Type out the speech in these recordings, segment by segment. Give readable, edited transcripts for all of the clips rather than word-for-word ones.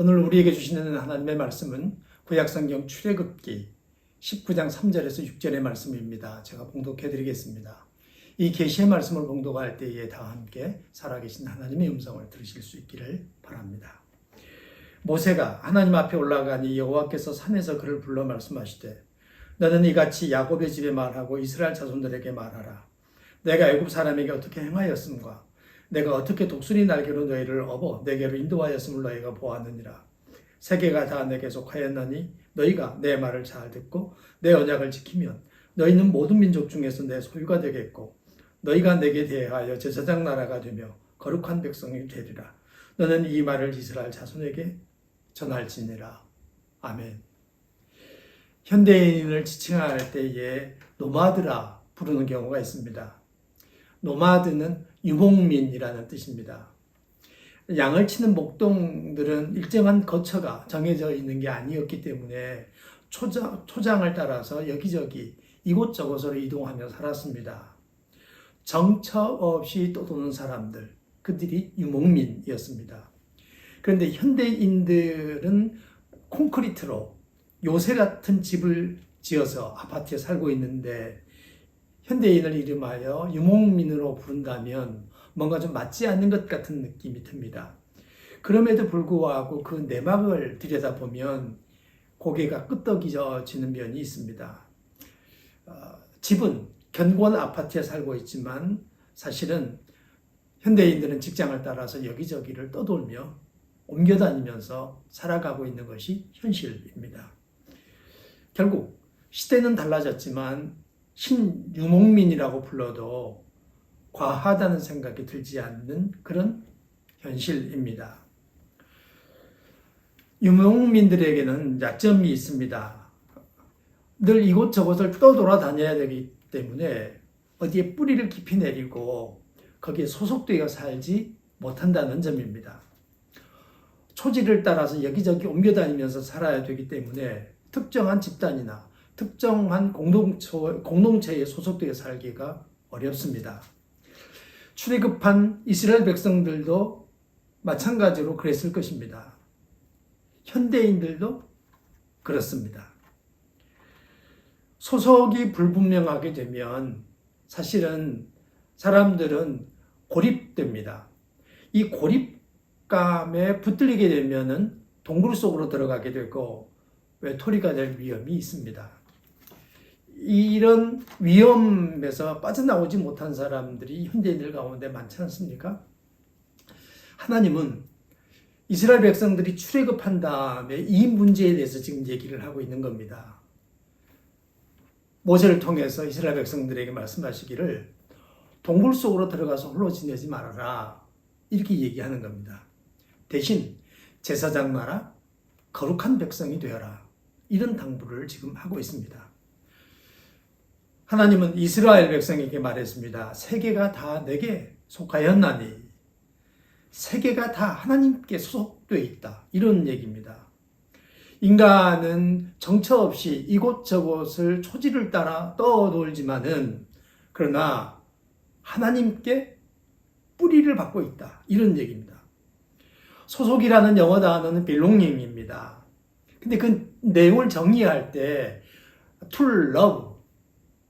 오늘 우리에게 주시는 하나님의 말씀은 구약성경 출애굽기 19장 3절에서 6절의 말씀입니다. 제가 봉독해 드리겠습니다. 이 계시의 말씀을 봉독할 때에 다 함께 살아계신 하나님의 음성을 들으실 수 있기를 바랍니다. 모세가 하나님 앞에 올라가니 여호와께서 산에서 그를 불러 말씀하시되 너는 이같이 야곱의 집에 말하고 이스라엘 자손들에게 말하라. 내가 애굽 사람에게 어떻게 행하였음과 내가 어떻게 독수리 날개로 너희를 업어 내게로 인도하였음을 너희가 보았느니라. 세계가 다 내게 속하였나니 너희가 내 말을 잘 듣고 내 언약을 지키면 너희는 모든 민족 중에서 내 소유가 되겠고 너희가 내게 대하여 제사장 나라가 되며 거룩한 백성이 되리라. 너는 이 말을 이스라엘 자손에게 전할지니라. 아멘. 현대인을 지칭할 때에 노마드라 부르는 경우가 있습니다. 노마드는 유목민이라는 뜻입니다. 양을 치는 목동들은 일정한 거처가 정해져 있는 게 아니었기 때문에 초장을 따라서 여기저기 이곳저곳으로 이동하며 살았습니다. 정처 없이 떠도는 사람들, 그들이 유목민이었습니다. 그런데 현대인들은 콘크리트로 요새 같은 집을 지어서 아파트에 살고 있는데 현대인을 이름하여 유목민으로 부른다면 뭔가 좀 맞지 않는 것 같은 느낌이 듭니다. 그럼에도 불구하고 그 내막을 들여다보면 고개가 끄덕여지는 면이 있습니다. 집은 견고한 아파트에 살고 있지만 사실은 현대인들은 직장을 따라서 여기저기를 떠돌며 옮겨 다니면서 살아가고 있는 것이 현실입니다. 결국 시대는 달라졌지만 신유목민이라고 불러도 과하다는 생각이 들지 않는 그런 현실입니다. 유목민들에게는 약점이 있습니다. 늘 이곳저곳을 떠돌아다녀야 되기 때문에 어디에 뿌리를 깊이 내리고 거기에 소속되어 살지 못한다는 점입니다. 초지를 따라서 여기저기 옮겨 다니면서 살아야 되기 때문에 특정한 집단이나 특정한 공동체에 소속되어 살기가 어렵습니다. 출애굽한 이스라엘 백성들도 마찬가지로 그랬을 것입니다. 현대인들도 그렇습니다. 소속이 불분명하게 되면 사실은 사람들은 고립됩니다. 이 고립감에 붙들리게 되면은 동굴 속으로 들어가게 되고 외톨이가 될 위험이 있습니다. 이런 위험에서 빠져나오지 못한 사람들이 현대인들 가운데 많지 않습니까? 하나님은 이스라엘 백성들이 출애굽한 다음에 이 문제에 대해서 지금 얘기를 하고 있는 겁니다. 모세를 통해서 이스라엘 백성들에게 말씀하시기를 동굴 속으로 들어가서 홀로 지내지 말아라 이렇게 얘기하는 겁니다. 대신 제사장 나라 거룩한 백성이 되어라 이런 당부를 지금 하고 있습니다. 하나님은 이스라엘 백성에게 말했습니다. 세계가 다 내게 속하였나니 세계가 다 하나님께 소속되어 있다 이런 얘기입니다. 인간은 정처 없이 이곳저곳을 초지를 따라 떠돌지만은 그러나 하나님께 뿌리를 받고 있다 이런 얘기입니다. 소속이라는 영어 단어는 belonging입니다. 근데 그 내용을 정의할 때 to love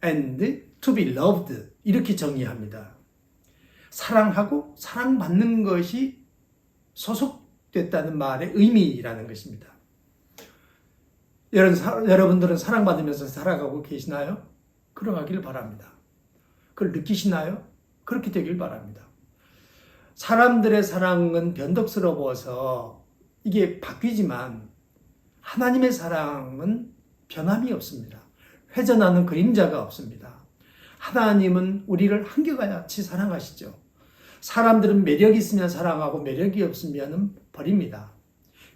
and to be loved 이렇게 정의합니다. 사랑하고 사랑받는 것이 소속됐다는 말의 의미라는 것입니다. 여러분들은 사랑받으면서 살아가고 계시나요? 그러하길 바랍니다. 그걸 느끼시나요? 그렇게 되길 바랍니다. 사람들의 사랑은 변덕스러워서 이게 바뀌지만 하나님의 사랑은 변함이 없습니다. 회전하는 그림자가 없습니다. 하나님은 우리를 한결같이 사랑하시죠. 사람들은 매력이 있으면 사랑하고 매력이 없으면 버립니다.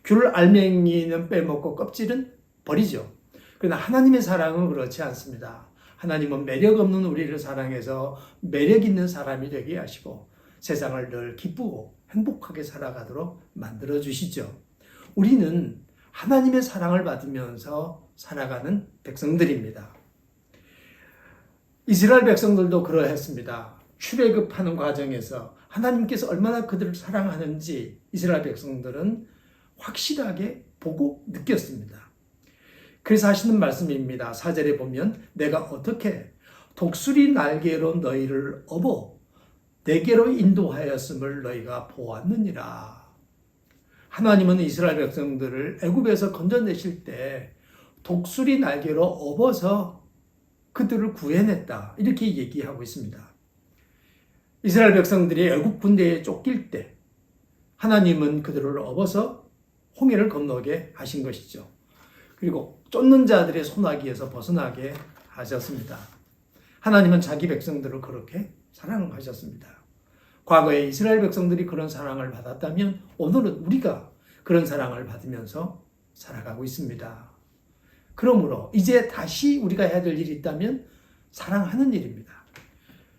귤 알맹이는 빼먹고 껍질은 버리죠. 그러나 하나님의 사랑은 그렇지 않습니다. 하나님은 매력 없는 우리를 사랑해서 매력 있는 사람이 되게 하시고 세상을 늘 기쁘고 행복하게 살아가도록 만들어 주시죠. 우리는 하나님의 사랑을 받으면서 살아가는 백성들입니다. 이스라엘 백성들도 그러했습니다. 출애굽하는 과정에서 하나님께서 얼마나 그들을 사랑하는지 이스라엘 백성들은 확실하게 보고 느꼈습니다. 그래서 하시는 말씀입니다. 4절에 보면 내가 어떻게 독수리 날개로 너희를 업어 내게로 인도하였음을 너희가 보았느니라. 하나님은 이스라엘 백성들을 애굽에서 건져내실 때 독수리 날개로 업어서 그들을 구해냈다. 이렇게 얘기하고 있습니다. 이스라엘 백성들이 애굽 군대에 쫓길 때 하나님은 그들을 업어서 홍해를 건너게 하신 것이죠. 그리고 쫓는 자들의 손아귀에서 벗어나게 하셨습니다. 하나님은 자기 백성들을 그렇게 사랑하셨습니다. 과거에 이스라엘 백성들이 그런 사랑을 받았다면 오늘은 우리가 그런 사랑을 받으면서 살아가고 있습니다. 그러므로 이제 다시 우리가 해야 될 일이 있다면 사랑하는 일입니다.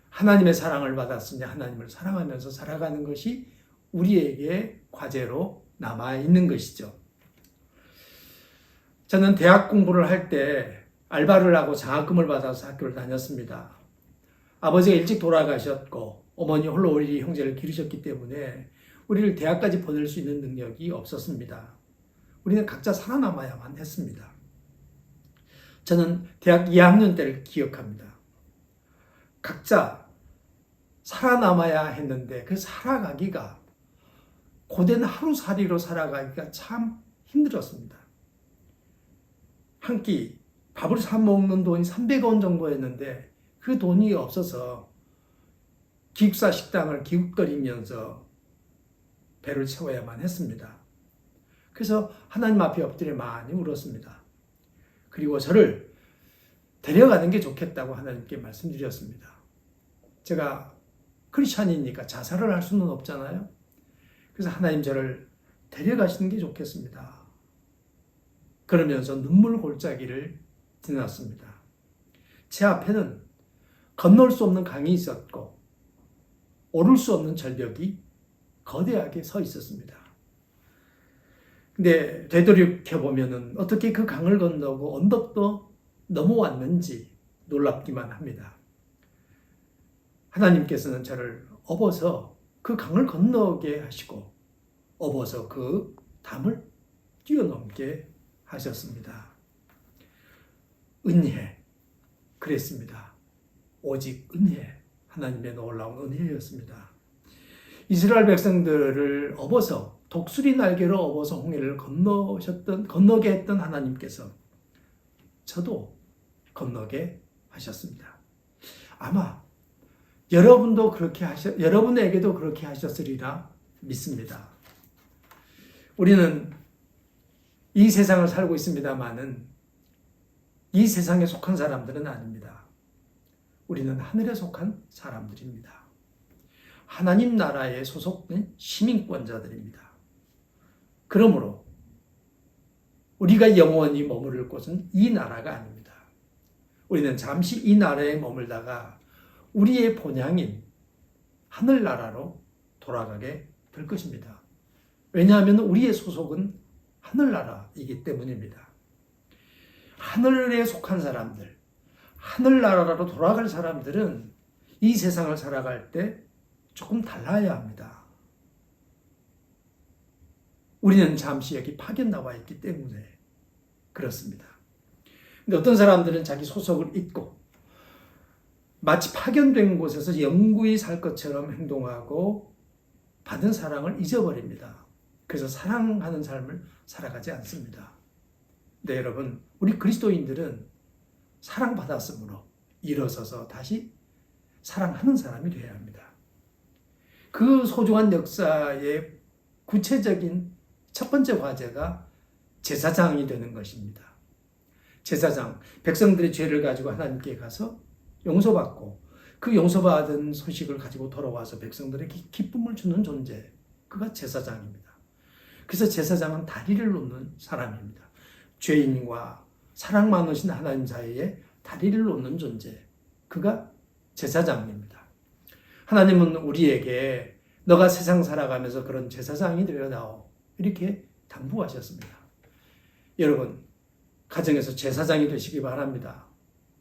하나님의 사랑을 받았으니 하나님을 사랑하면서 살아가는 것이 우리에게 과제로 남아있는 것이죠. 저는 대학 공부를 할 때 알바를 하고 장학금을 받아서 학교를 다녔습니다. 아버지가 일찍 돌아가셨고 어머니 홀로 우리 형제를 기르셨기 때문에 우리를 대학까지 보낼 수 있는 능력이 없었습니다. 우리는 각자 살아남아야만 했습니다. 저는 대학 2학년 때를 기억합니다. 각자 살아남아야 했는데 그 살아가기가 고된 하루살이로 살아가기가 참 힘들었습니다. 한 끼 밥을 사 먹는 돈이 300원 정도였는데 그 돈이 없어서 기숙사 식당을 기웃거리면서 배를 채워야만 했습니다. 그래서 하나님 앞에 엎드려 많이 울었습니다. 그리고 저를 데려가는 게 좋겠다고 하나님께 말씀드렸습니다. 제가 크리스찬이니까 자살을 할 수는 없잖아요. 그래서 하나님 저를 데려가시는 게 좋겠습니다. 그러면서 눈물 골짜기를 지났습니다. 제 앞에는 건널 수 없는 강이 있었고 오를 수 없는 절벽이 거대하게 서 있었습니다. 근데 되돌이켜보면 어떻게 그 강을 건너고 언덕도 넘어왔는지 놀랍기만 합니다. 하나님께서는 저를 업어서 그 강을 건너게 하시고 업어서 그 담을 뛰어넘게 하셨습니다. 은혜, 그랬습니다. 오직 은혜, 하나님의 놀라운 은혜였습니다. 이스라엘 백성들을 업어서 독수리 날개로 업어서 홍해를 건너게 했던 하나님께서 저도 건너게 하셨습니다. 아마 여러분에게도 그렇게 하셨으리라 믿습니다. 우리는 이 세상을 살고 있습니다만은 이 세상에 속한 사람들은 아닙니다. 우리는 하늘에 속한 사람들입니다. 하나님 나라에 소속된 시민권자들입니다. 그러므로 우리가 영원히 머무를 곳은 이 나라가 아닙니다. 우리는 잠시 이 나라에 머물다가 우리의 본향인 하늘나라로 돌아가게 될 것입니다. 왜냐하면 우리의 소속은 하늘나라이기 때문입니다. 하늘에 속한 사람들, 하늘나라로 돌아갈 사람들은 이 세상을 살아갈 때 조금 달라야 합니다. 우리는 잠시 여기 파견 나와 있기 때문에 그렇습니다. 근데 어떤 사람들은 자기 소속을 잊고 마치 파견된 곳에서 영구히 살 것처럼 행동하고 받은 사랑을 잊어버립니다. 그래서 사랑하는 삶을 살아가지 않습니다. 네, 여러분, 우리 그리스도인들은 사랑받았으므로 일어서서 다시 사랑하는 사람이 되어야 합니다. 그 소중한 역사의 구체적인 첫 번째 과제가 제사장이 되는 것입니다. 제사장, 백성들의 죄를 가지고 하나님께 가서 용서받고 그 용서받은 소식을 가지고 돌아와서 백성들에게 기쁨을 주는 존재, 그가 제사장입니다. 그래서 제사장은 다리를 놓는 사람입니다. 죄인과 사랑 많으신 하나님 사이에 다리를 놓는 존재, 그가 제사장입니다. 하나님은 우리에게 너가 세상 살아가면서 그런 제사장이 되어다오, 이렇게 당부하셨습니다. 여러분, 가정에서 제사장이 되시기 바랍니다.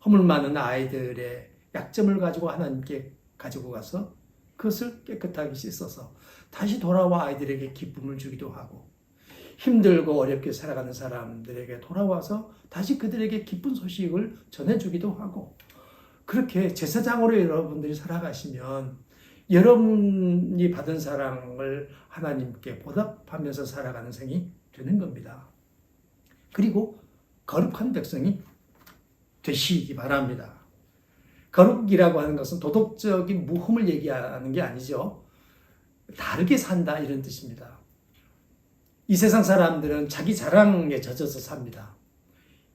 허물 많은 아이들의 약점을 가지고 하나님께 가지고 가서 그것을 깨끗하게 씻어서 다시 돌아와 아이들에게 기쁨을 주기도 하고, 힘들고 어렵게 살아가는 사람들에게 돌아와서 다시 그들에게 기쁜 소식을 전해주기도 하고, 그렇게 제사장으로 여러분들이 살아가시면 여러분이 받은 사랑을 하나님께 보답하면서 살아가는 생이 되는 겁니다. 그리고 거룩한 백성이 되시기 바랍니다. 거룩이라고 하는 것은 도덕적인 무흠을 얘기하는 게 아니죠. 다르게 산다 이런 뜻입니다. 이 세상 사람들은 자기 자랑에 젖어서 삽니다.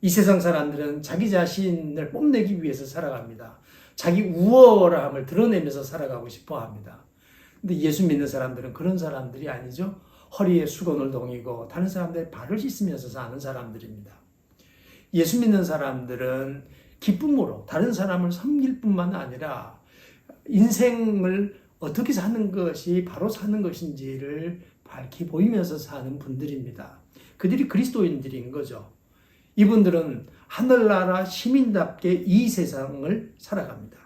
이 세상 사람들은 자기 자신을 뽐내기 위해서 살아갑니다. 자기 우월함을 드러내면서 살아가고 싶어 합니다. 근데 예수 믿는 사람들은 그런 사람들이 아니죠. 허리에 수건을 동이고 다른 사람들의 발을 씻으면서 사는 사람들입니다. 예수 믿는 사람들은 기쁨으로 다른 사람을 섬길 뿐만 아니라 인생을 어떻게 사는 것이 바로 사는 것인지를 밝히 보이면서 사는 분들입니다. 그들이 그리스도인들인 거죠. 이분들은 하늘나라 시민답게 이 세상을 살아갑니다.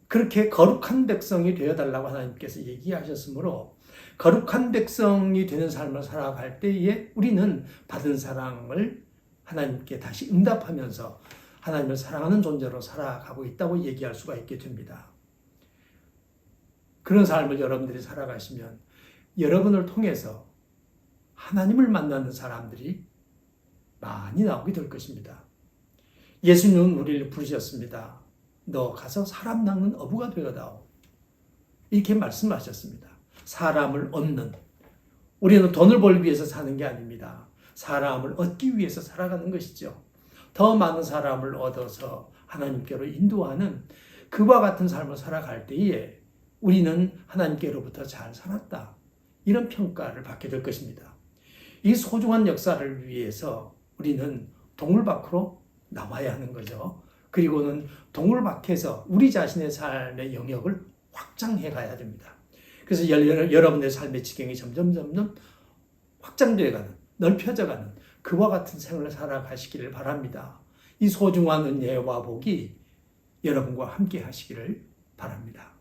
그렇게 거룩한 백성이 되어달라고 하나님께서 얘기하셨으므로 거룩한 백성이 되는 삶을 살아갈 때에 우리는 받은 사랑을 하나님께 다시 응답하면서 하나님을 사랑하는 존재로 살아가고 있다고 얘기할 수가 있게 됩니다. 그런 삶을 여러분들이 살아가시면 여러분을 통해서 하나님을 만나는 사람들이 많이 나오게 될 것입니다. 예수님은 우리를 부르셨습니다. 너 가서 사람 낚는 어부가 되어다오. 이렇게 말씀하셨습니다. 사람을 얻는, 우리는 돈을 벌기 위해서 사는 게 아닙니다. 사람을 얻기 위해서 살아가는 것이죠. 더 많은 사람을 얻어서 하나님께로 인도하는 그와 같은 삶을 살아갈 때에 우리는 하나님께로부터 잘 살았다, 이런 평가를 받게 될 것입니다. 이 소중한 역사를 위해서 우리는 동굴 밖으로 나와야 하는 거죠. 그리고는 동굴 밖에서 우리 자신의 삶의 영역을 확장해 가야 됩니다. 그래서 여러분의 삶의 지경이 점점 확장되어 가는, 넓혀져 가는 그와 같은 생활을 살아가시기를 바랍니다. 이 소중한 은혜와 복이 여러분과 함께 하시기를 바랍니다.